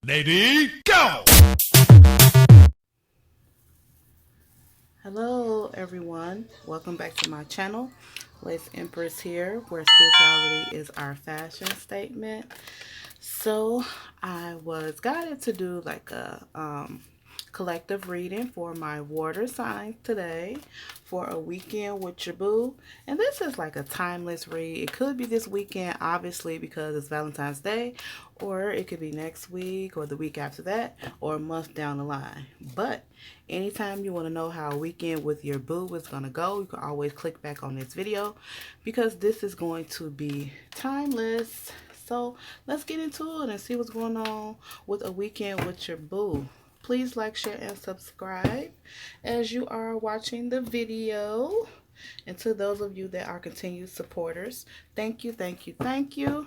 Lady, go! Hello everyone, welcome back to my channel. Lazed Emprezz here, where spirituality is our fashion statement. So I was guided to do like a collective reading for my water signs today for a weekend with your boo. And this is like a timeless read. It could be this weekend, obviously, because it's Valentine's Day, or it could be next week or the week after that, or a month down the line. But anytime you want to know how a weekend with your boo is going to go, you can always click back on this video because this is going to be timeless. So let's get into it and see what's going on with a weekend with your boo. Please like, share, and subscribe as you are watching the video. And to those of you that are continued supporters, thank you, thank you, thank you.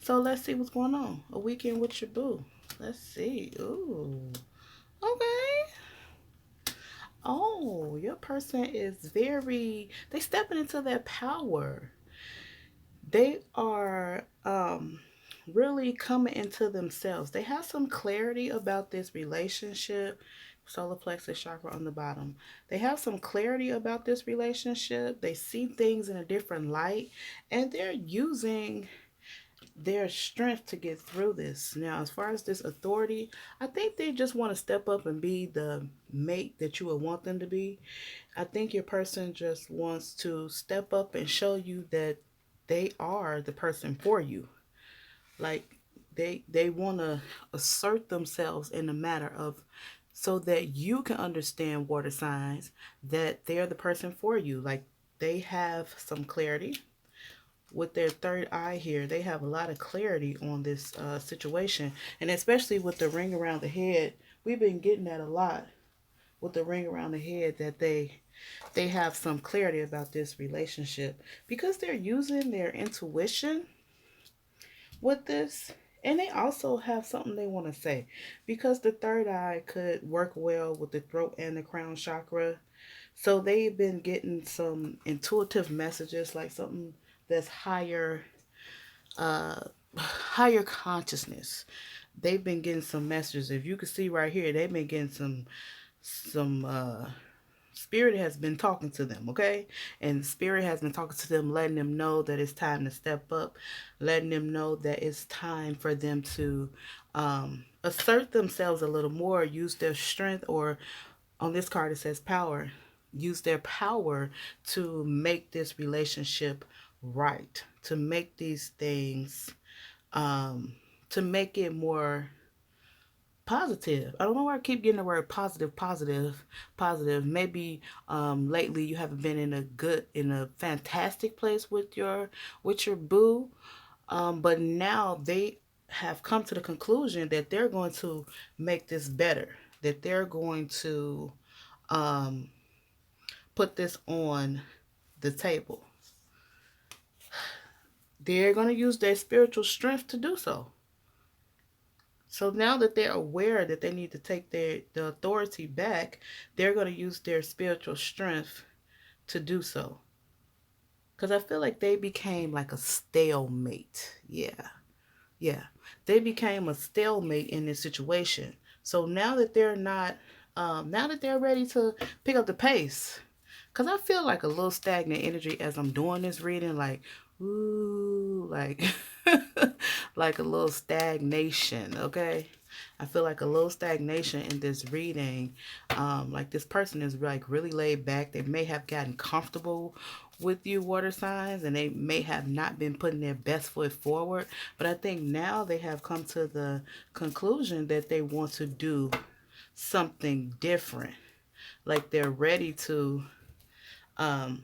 So let's see what's going on. A weekend with your boo. Let's see. Ooh. Okay. Oh, your person is they stepping into their power. They are really coming into themselves. They have some clarity about this relationship. Solar plexus chakra on the bottom. They have some clarity about this relationship. They see things in a different light, and they're using their strength to get through this. Now, as far as this authority, I think they just want to step up and be the mate that you would want them to be. I think your person just wants to step up and show you that they are the person for you. Like they want to assert themselves in the matter of so that you can understand water signs that they're the person for you. Like they have some clarity with their third eye here. They have a lot of clarity on this situation, and especially with the ring around the head. We've been getting that a lot with the ring around the head, that they have some clarity about this relationship because they're using their intuition with this. And they also have something they want to say because the third eye could work well with the throat and the crown chakra. So they've been getting some intuitive messages, like something that's uh, higher consciousness. They've been getting some messages. If you can see right here, they've been getting some spirit has been talking to them, okay? And spirit has been talking to them, letting them know that it's time to step up, letting them know that it's time for them to assert themselves a little more, use their strength, or on this card it says power, use their power to make this relationship right, to make these things, to make it more positive. I don't know why I keep getting the word positive, positive, positive. Maybe lately you haven't been in a fantastic place with your boo. But now they have come to the conclusion that they're going to make this better. That they're going to um put this on the table. They're going to use their spiritual strength to do so. So now that they're aware that they need to take the authority back, they're going to use their spiritual strength to do so. Because I feel like they became like a stalemate. Yeah. Yeah. They became a stalemate in this situation. So now that they're not, now that they're ready to pick up the pace, because I feel like a little stagnant energy as I'm doing this reading, like, ooh, like, like a little stagnation, okay? I feel like a little stagnation in this reading. Like this person is like really laid back. They may have gotten comfortable with you, water signs, and they may have not been putting their best foot forward. But I think now they have come to the conclusion that they want to do something different. Like they're ready to um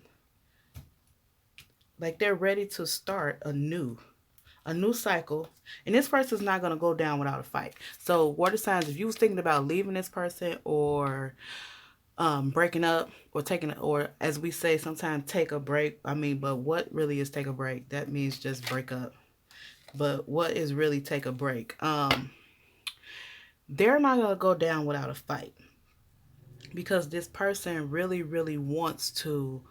they're ready to start a new cycle, and this person's not going to go down without a fight. So water signs, if you was thinking about leaving this person, or breaking up, or taking, or as we say sometimes, take a break. I mean, but what really is take a break? That means just break up. But what is really take a break? They're not going to go down without a fight, because this person really, really wants to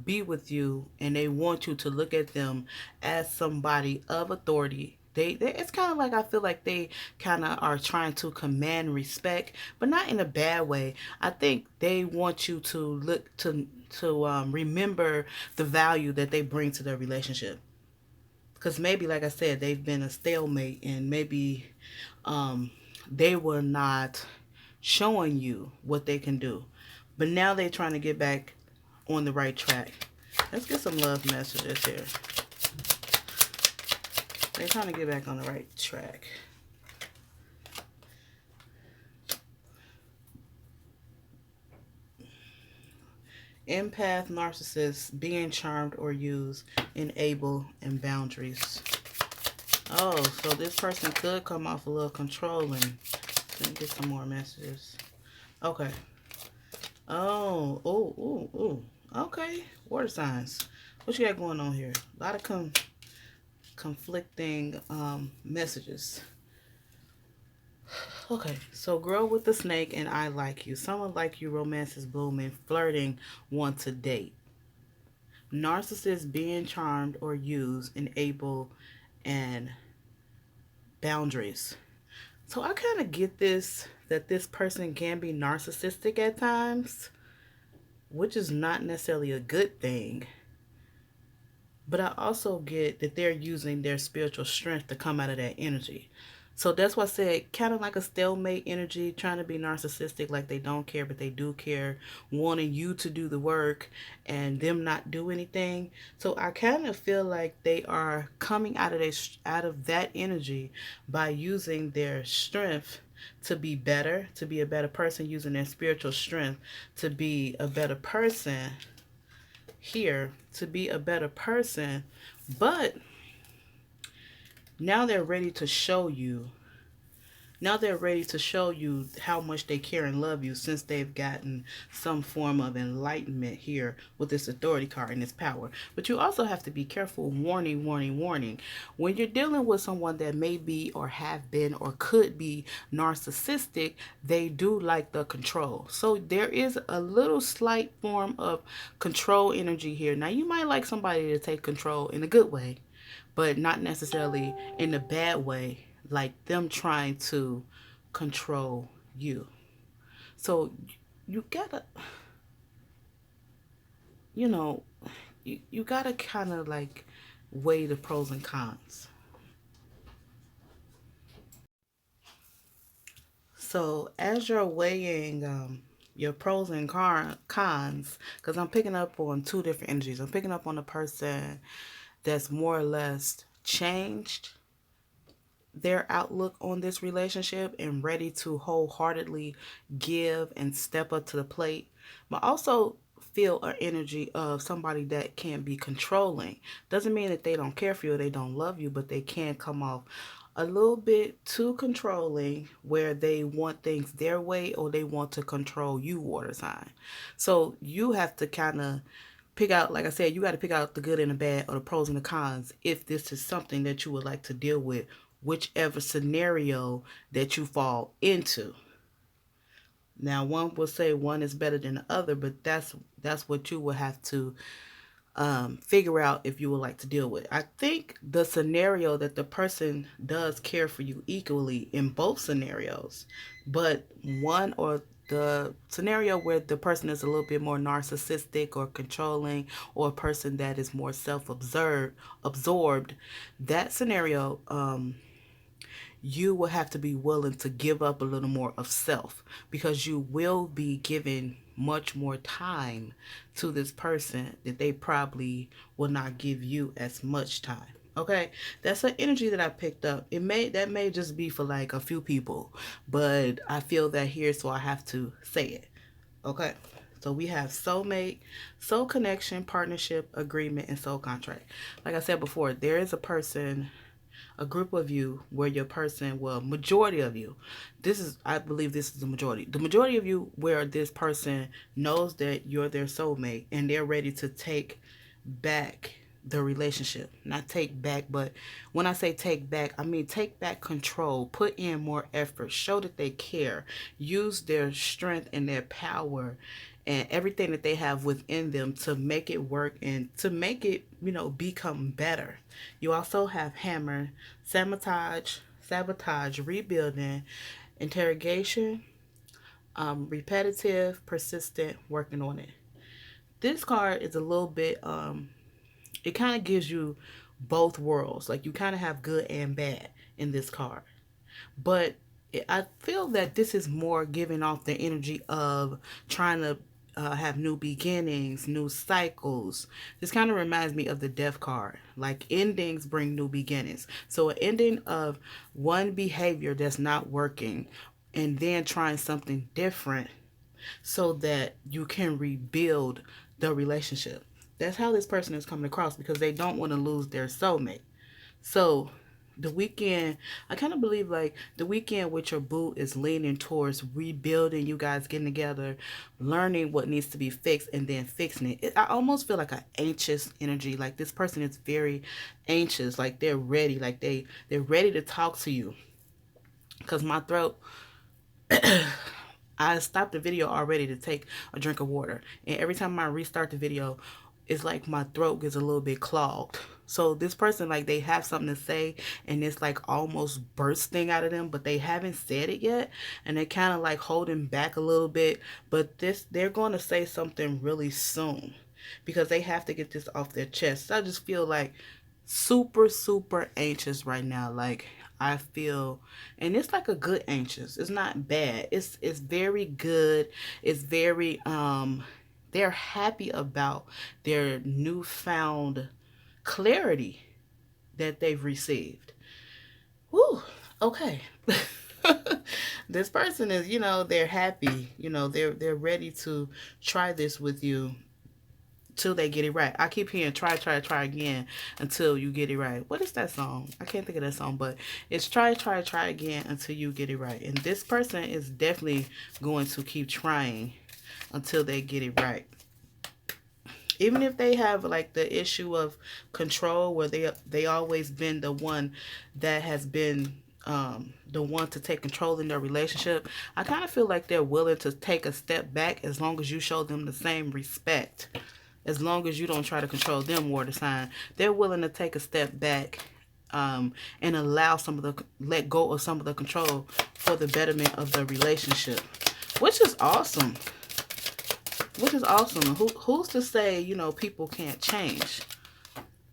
be with you, and they want you to look at them as somebody of authority, It's kind of like, I feel like they kind of are trying to command respect, but not in a bad way. I think they want you to look to remember the value that they bring to their relationship. Because maybe, like I said, they've been a stalemate, and maybe um, they were not showing you what they can do, but now they're trying to get back on the right track. Let's get some love messages here. They're trying to get back on the right track. Empath, narcissist, being charmed or used, enable, and boundaries. Oh, so this person could come off a little controlling. Let me get some more messages. Okay. Oh, okay. Water signs. What you got going on here? A lot of conflicting messages. Okay, so girl with the snake and I like you. Someone like you, romance is blooming, flirting, want to date. Narcissist, being charmed or used, enable, and boundaries. So I kind of get this, that this person can be narcissistic at times, which is not necessarily a good thing. But I also get that they're using their spiritual strength to come out of that energy. So that's why I said kind of like a stalemate energy, trying to be narcissistic, like they don't care, but they do care, wanting you to do the work and them not do anything. So I kind of feel like they are coming out of that energy by using their strength to be better, to be a better person, using their spiritual strength to be a better person here, to be a better person. But now they're ready to show you. Now they're ready to show you how much they care and love you, since they've gotten some form of enlightenment here with this authority card and this power. But you also have to be careful. Warning, warning, warning. When you're dealing with someone that may be or have been or could be narcissistic, they do like the control. So there is a little slight form of control energy here. Now you might like somebody to take control in a good way, but not necessarily in a bad way, like them trying to control you. So you gotta, you know, you gotta kind of like weigh the pros and cons. So as you're weighing your pros and cons, because I'm picking up on two different energies. I'm picking up on a person that's more or less changed their outlook on this relationship and ready to wholeheartedly give and step up to the plate, but also feel an energy of somebody that can be controlling. Doesn't mean that they don't care for you or they don't love you, but they can come off a little bit too controlling, where they want things their way or they want to control you, water sign. So you have to kind of pick out, like I said, you got to pick out the good and the bad, or the pros and the cons, if this is something that you would like to deal with, whichever scenario that you fall into. Now, one will say one is better than the other, but that's what you will have to figure out if you would like to deal with. I think the scenario that the person does care for you equally in both scenarios, but one, or the scenario where the person is a little bit more narcissistic or controlling, or a person that is more absorbed, that scenario, you will have to be willing to give up a little more of self, because you will be giving much more time to this person that they probably will not give you as much time. Okay, that's an energy that I picked up. That may just be for like a few people, but I feel that here, so I have to say it. Okay. So we have soulmate, soul connection, partnership, agreement, and soul contract. Like I said before, there is a group of you where your person, well, majority of you, I believe this is the majority of you, where this person knows that you're their soulmate and they're ready to take back the relationship. Not take back, but when I say take back, I mean take back control, put in more effort, show that they care, use their strength and their power and everything that they have within them to make it work and to make it, become better. You also have hammer, sabotage, rebuilding, interrogation, repetitive, persistent, working on it. This card is a little bit, it kind of gives you both worlds. Like you kind of have good and bad in this card. But I feel that this is more giving off the energy of trying to have new beginnings, new cycles. This kind of reminds me of the death card. Like endings bring new beginnings. So an ending of one behavior that's not working and then trying something different so that you can rebuild the relationship. That's how this person is coming across because they don't want to lose their soulmate. So the weekend, I kind of believe like the weekend with your boo is leaning towards rebuilding, you guys getting together, learning what needs to be fixed, and then fixing it. I almost feel like an anxious energy. Like this person is very anxious. Like they're ready. Like they're ready to talk to you. Because my throat, I stopped the video already to take a drink of water. And every time I restart the video, it's like my throat gets a little bit clogged. So this person, like they have something to say and it's like almost bursting out of them, but they haven't said it yet. And they're kind of like holding back a little bit. But they're going to say something really soon because they have to get this off their chest. So I just feel like super, super anxious right now. Like I feel, and it's like a good anxious. It's not bad. It's very good. It's very they're happy about their newfound clarity that they've received. Woo, okay. This person is, they're happy. They're ready to try this with you till they get it right. I keep hearing try again until you get it right. What is that song? I can't think of that song, but it's try again until you get it right. And this person is definitely going to keep trying until they get it right. Even if they have like the issue of control where they always been the one that has been the one to take control in their relationship, I kind of feel like they're willing to take a step back as long as you show them the same respect. As long as you don't try to control them, water sign, they're willing to take a step back and allow let go of some of the control for the betterment of the relationship, which is awesome. Who's to say, people can't change?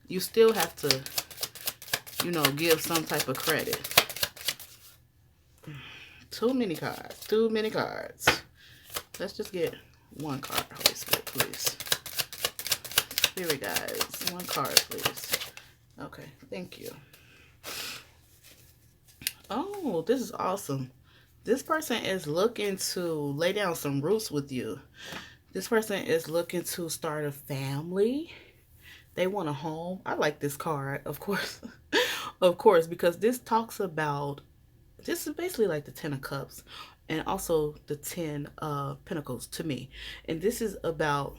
You still have to, give some type of credit. Too many cards. Let's just get one card, Holy Spirit, please. Spirit guides, one card, please. Okay, thank you. Oh, this is awesome. This person is looking to lay down some roots with you. This person is looking to start a family. They want a home. I like this card, of course. Of course, because this talks about, this is basically like the 10 of Cups and also the 10 of Pentacles to me. And this is about,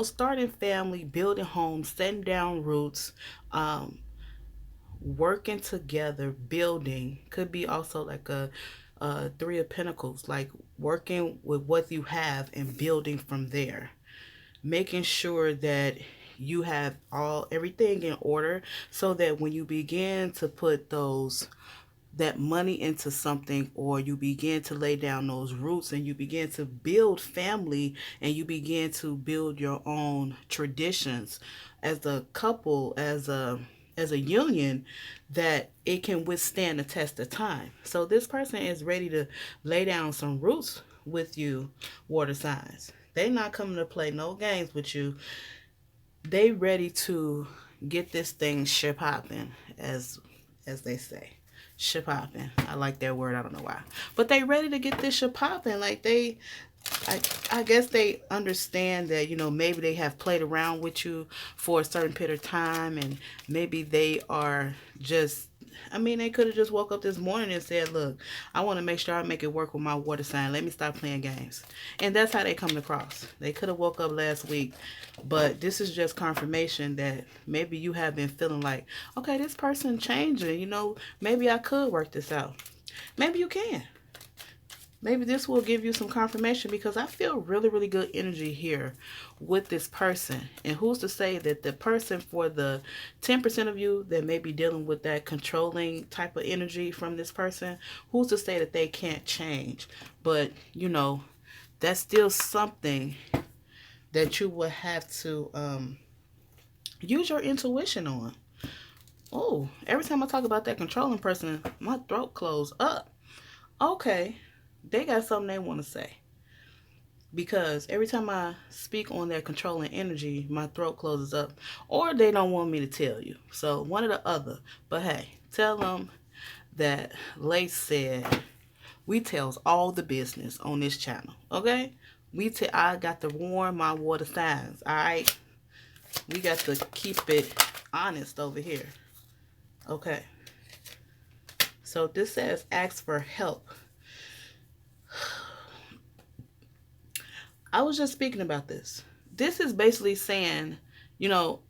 starting family, building homes, setting down roots, working together, building. Could be also like a 3 of Pentacles, like working with what you have and building from there. Making sure that you have everything in order so that when you begin to put that money into something, or you begin to lay down those roots and you begin to build family and you begin to build your own traditions as a couple, as a union, that it can withstand the test of time. So this person is ready to lay down some roots with you, water signs. They're not coming to play no games with you. They ready to get this thing ship hopping, as they say. Ship hopping. I like that word. I don't know why. But they ready to get this ship hopping. Like I guess they understand that, maybe they have played around with you for a certain period of time, and maybe they are just, they could have just woke up this morning and said, look, I want to make sure I make it work with my water sign. Let me stop playing games. And that's how they come across. They could have woke up last week, but this is just confirmation that maybe you have been feeling like, okay, this person changing, maybe I could work this out. Maybe you can. Maybe this will give you some confirmation because I feel really, really good energy here with this person. And who's to say that the person, for the 10% of you that may be dealing with that controlling type of energy from this person, who's to say that they can't change? But, that's still something that you will have to use your intuition on. Oh, every time I talk about that controlling person, my throat closed up. Okay, they got something they want to say. Because every time I speak on their controlling energy, my throat closes up. Or they don't want me to tell you. So one or the other. But hey, tell them that Lace said we tells all the business on this channel. Okay? I got to warn my water signs. Alright? We got to keep it honest over here. Okay. So this says ask for help. I was just speaking about this. This is basically saying, you know,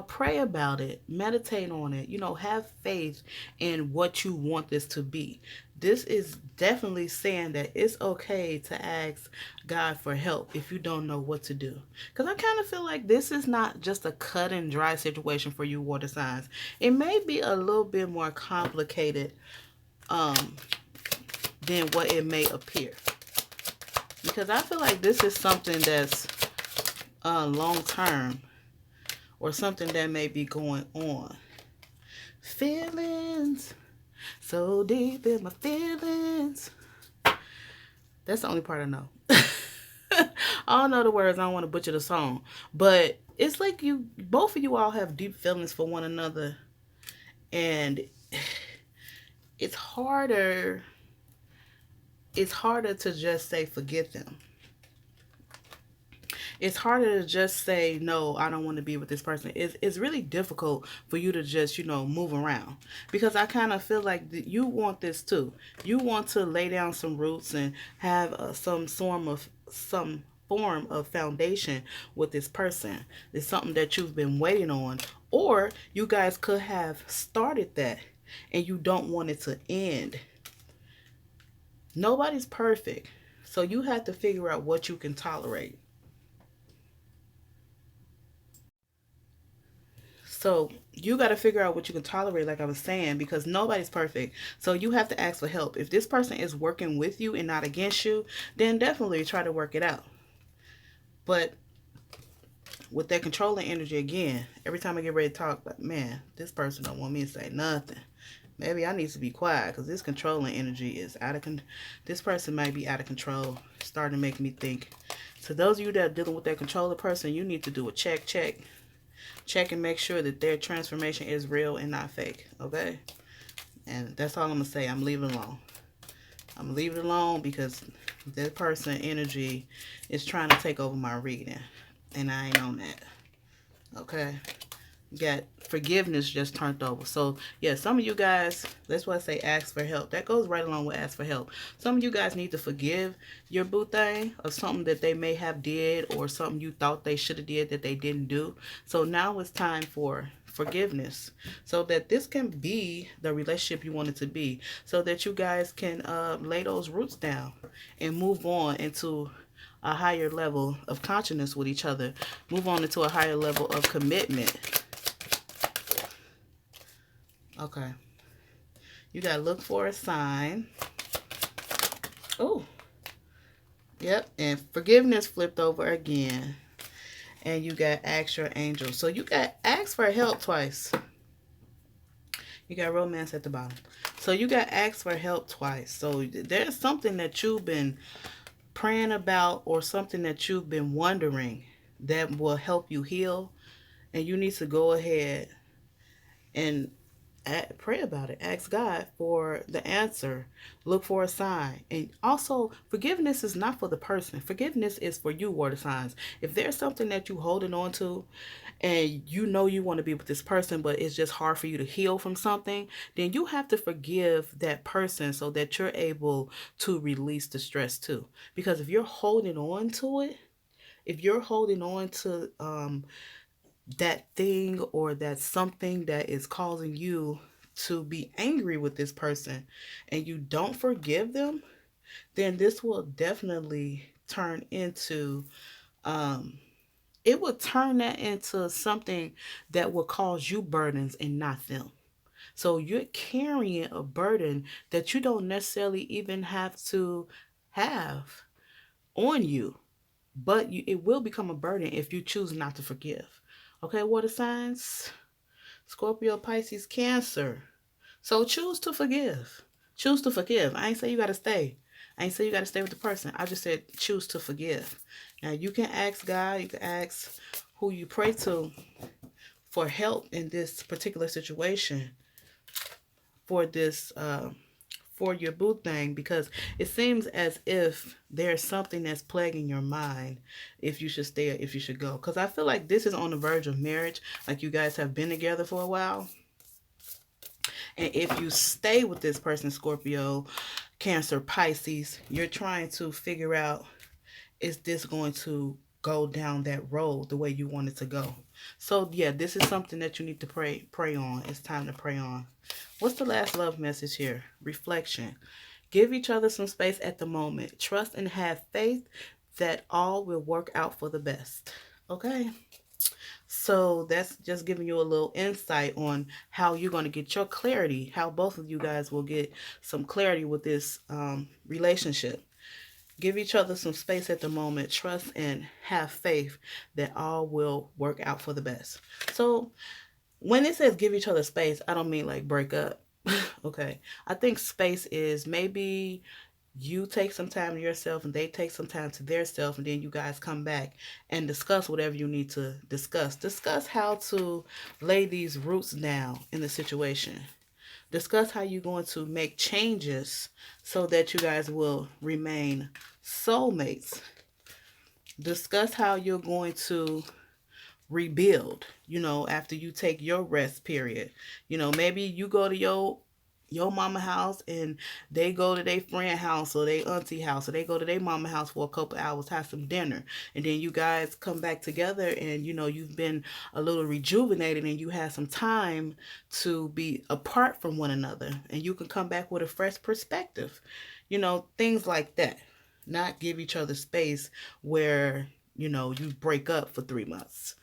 pray about it, meditate on it, have faith in what you want this to be. This is definitely saying that it's okay to ask God for help if you don't know what to do. Because I kind of feel like this is not just a cut and dry situation for you water signs. It may be a little bit more complicated um, than what it may appear. Because I feel like this is something that's long term or something that may be going on. Feelings, so deep in my feelings. That's the only part I know. I don't know the words. I don't want to butcher the song. But it's like both of you all have deep feelings for one another. And it's harder to just say forget them. It's harder to just say, no, I don't want to be with this person. It's really difficult for you to just, move around. Because I kind of feel like you want this too. You want to lay down some roots and have some form of foundation with this person. It's something that you've been waiting on. Or you guys could have started that and you don't want it to end. Nobody's perfect. So you have to figure out what you can tolerate. So you got to figure out what you can tolerate, like I was saying, because nobody's perfect. So you have to ask for help. If this person is working with you and not against you, then definitely try to work it out. But with that controlling energy again, every time I get ready to talk, like, man, this person don't want me to say nothing. Maybe I need to be quiet because this controlling energy is out of control. This person might be out of control, starting to make me think. So those of you that are dealing with that controller person, you need to do a check. Check and make sure that their transformation is real and not fake. Okay? And that's all I'm going to say. I'm leaving it alone. I'm leaving it alone because that person energy is trying to take over my reading. And I ain't on that. Okay? Got forgiveness just turned over. So yeah, some of you guys, that's why I say ask for help. That goes right along with ask for help. Some of you guys need to forgive your boo thing of something that they may have did or something you thought they should have did that they didn't do. So now it's time for forgiveness so that this can be the relationship you want it to be, so that you guys can lay those roots down and move on into a higher level of consciousness with each other, move on into a higher level of commitment. Okay. You got to look for a sign. Oh. Yep. And forgiveness flipped over again. And you got ask your angel. So you got ask for help twice. You got romance at the bottom. So you got ask for help twice. So there's something that you've been praying about or something that you've been wondering that will help you heal. And you need to go ahead and pray about it. Ask God for the answer. Look for a sign. And also, forgiveness is not for the person. Forgiveness is for you, water signs. If there's something that you holding on to and you know you want to be with this person, but it's just hard for you to heal from something, then you have to forgive that person so that you're able to release the stress too. Because if you're holding on to it, if you're holding on to that thing or that something that is causing you to be angry with this person and you don't forgive them, then this will definitely turn into, um, it will turn that into something that will cause you burdens and not them. So you're carrying a burden that you don't necessarily even have to have on you, but it will become a burden if you choose not to forgive. Okay, water signs, Scorpio, Pisces, Cancer. So choose to forgive. Choose to forgive. I ain't say you gotta stay. I ain't say you gotta stay with the person. I just said choose to forgive. Now you can ask God, you can ask who you pray to for help in this particular situation, for this for your boo thing, because it seems as if there's something that's plaguing your mind, if you should stay or if you should go. Because I feel like this is on the verge of marriage, like you guys have been together for a while. And if you stay with this person, Scorpio, Cancer, Pisces, you're trying to figure out, is this going to go down that road the way you want it to go? So yeah, this is something that you need to pray on. It's time to pray on. What's the last love message here? Reflection. Give each other some space at the moment. Trust and have faith that all will work out for the best. Okay? So that's just giving you a little insight on how you're going to get your clarity, how both of you guys will get some clarity with this relationship. Give each other some space at the moment. Trust and have faith that all will work out for the best. So when it says give each other space, I don't mean like break up. Okay. I think space is maybe you take some time to yourself and they take some time to their self, and then you guys come back and discuss whatever you need to discuss. Discuss how to lay these roots down in the situation. Discuss how you're going to make changes so that you guys will remain soulmates. Discuss how you're going to rebuild, after you take your rest period. Maybe you go to your mama house and they go to their friend house or their auntie house, or they go to their mama house for a couple hours, have some dinner, and then you guys come back together, and you've been a little rejuvenated and you have some time to be apart from one another, and you can come back with a fresh perspective. Things like that. Not give each other space where you break up for 3 months.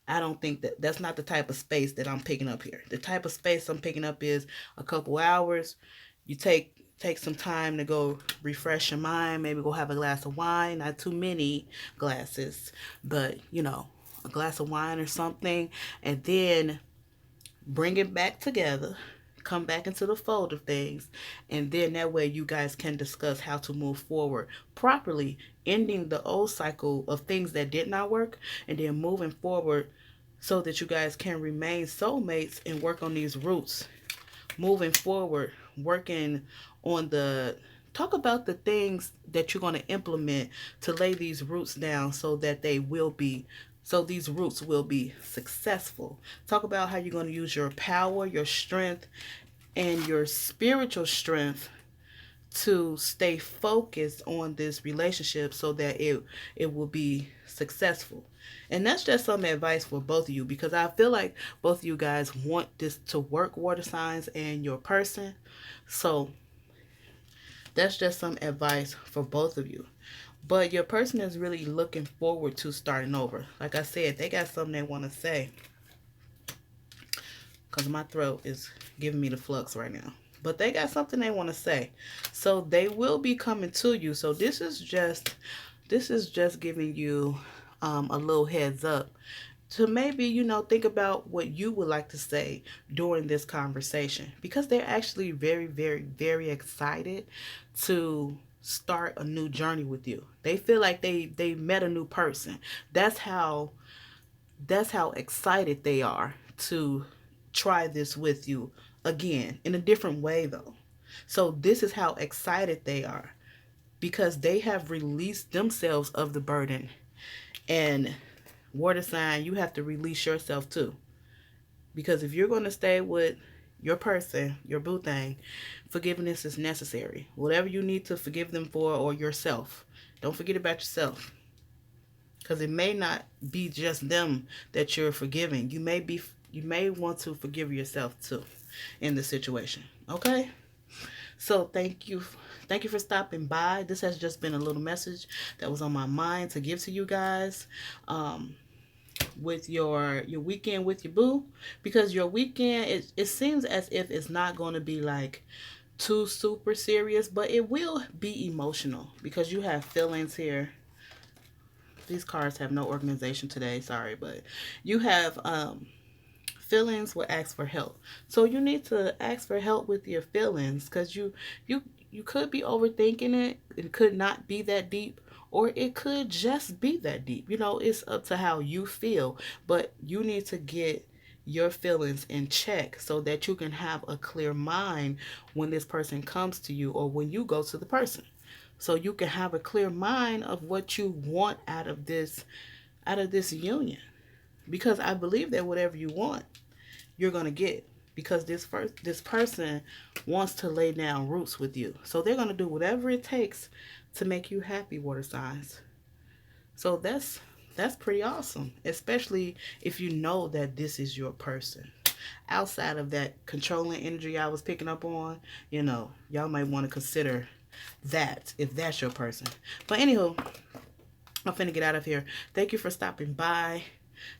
I don't think that's not the type of space that I'm picking up here. The type of space I'm picking up is a couple hours. You take some time to go refresh your mind, maybe go have a glass of wine, not too many glasses, but a glass of wine or something, and then bring it back together, come back into the fold of things, and then that way you guys can discuss how to move forward properly, ending the old cycle of things that did not work, and then moving forward so that you guys can remain soulmates and work on these roots. Moving forward, working on talk about the things that you're going to implement to lay these roots down so these roots will be successful. Talk about how you're going to use your power, your strength, and your spiritual strength to stay focused on this relationship so that it will be successful. And that's just some advice for both of you, because I feel like both of you guys want this to work, water signs and your person. So that's just some advice for both of you. But your person is really looking forward to starting over. Like I said, they got something they want to say, because my throat is giving me the flux right now. But they got something they want to say. So they will be coming to you. So this is just giving you a little heads up to maybe, think about what you would like to say during this conversation, because they're actually very, very, very excited to start a new journey with you. They feel like they met a new person. That's how excited they are to try this with you again, in a different way though. So this is how excited they are, because they have released themselves of the burden. And water sign, you have to release yourself too. Because if you're going to stay with your person, your boo thing, forgiveness is necessary. Whatever you need to forgive them for, or yourself. Don't forget about yourself. Because it may not be just them that you're forgiving. You may want to forgive yourself too in the situation. Okay? So thank you Thank you for stopping by. This has just been a little message that was on my mind to give to you guys. With your weekend with your boo, because your weekend, it seems as if it's not going to be like too super serious, but it will be emotional because you have feelings here. These cards have no organization today, sorry, but you have feelings will ask for help. So you need to ask for help with your feelings, because you could be overthinking it. It could not be that deep, or it could just be that deep. You know, it's up to how you feel, but you need to get your feelings in check so that you can have a clear mind when this person comes to you or when you go to the person. So you can have a clear mind of what you want out of this union, because I believe that whatever you want, you're gonna get, because this person wants to lay down roots with you. So they're gonna do whatever it takes to make you happy, water signs. So that's pretty awesome, especially if you know that this is your person. Outside of that controlling energy I was picking up on, y'all might want to consider that if that's your person. But anywho, I'm finna get out of here. Thank you for stopping by.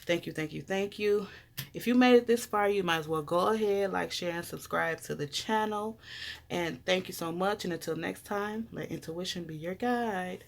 Thank you, thank you, thank you. If you made it this far, you might as well go ahead, like, share, and subscribe to the channel. And thank you so much. And until next time, let intuition be your guide.